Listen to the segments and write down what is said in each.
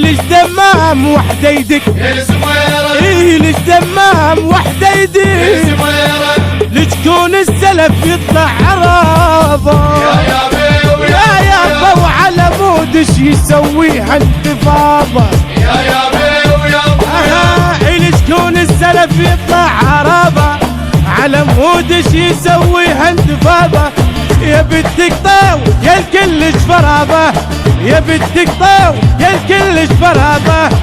ليش دمام وحده يدق ليش دمام وحده يدق لتكون السلف يطلع عرابه يا يابا وعلى مودش يسويها انتفاضه لتكون السلف يطلع عرابه على مودش يسويها انتفاضه يا بدك طاو يا الكل شفرابه يا بدك طاو يا الكل شفرابه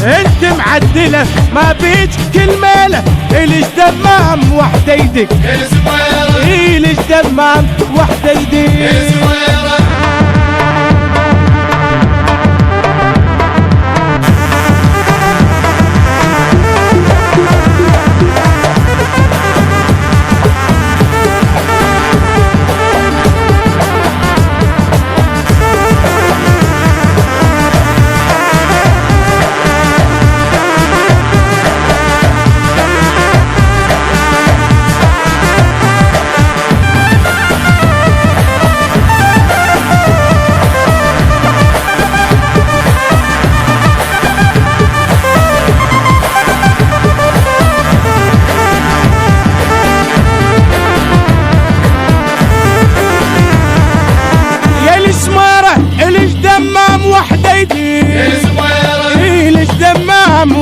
انت معدله ما بيج كلمه ليش دمام وحده يدك ليش دمام وحده يدك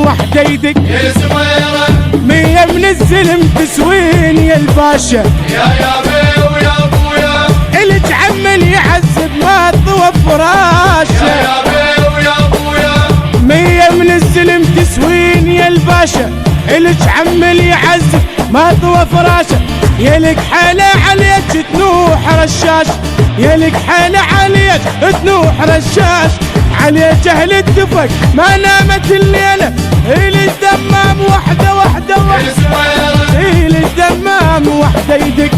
وحده يدق مية من الزلم تسوين يا الباشا يا بي ويا ابويا اللي تعمل يعذب ما طوى فراشه يا بي ويا ابويا مية من الزلم تسوين يا الباشا اللي تعمل يعذب ما طوى فراشه يلك حالة عليك تنوح رشاش يلك حالة عليك تنوح رشاش عليك اهل الدفق ما نامت الليلة ليش دمام وحده وحده ليش دمام وحده يدق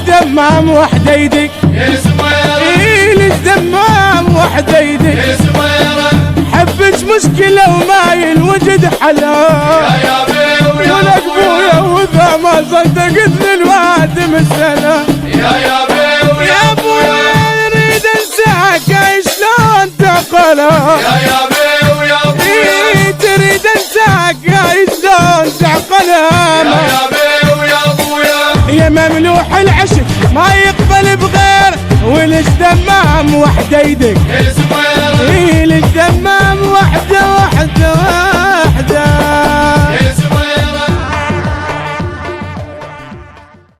دمام وحده يدق ليش دمام وحده يدق حبك مشكلة وما ينوجد حلها يا بي ويا ابويا واذا ما صدقت للواد مسألة يا بي ويا ابويا اريد انساك شلون تعقلها يا بي ويا ابويا تريد انساك شلون تعقلها يا بي ويا ابويا يا مملوح العشق ما يقبل بغير وليش دمام وحده يدق ليش دمام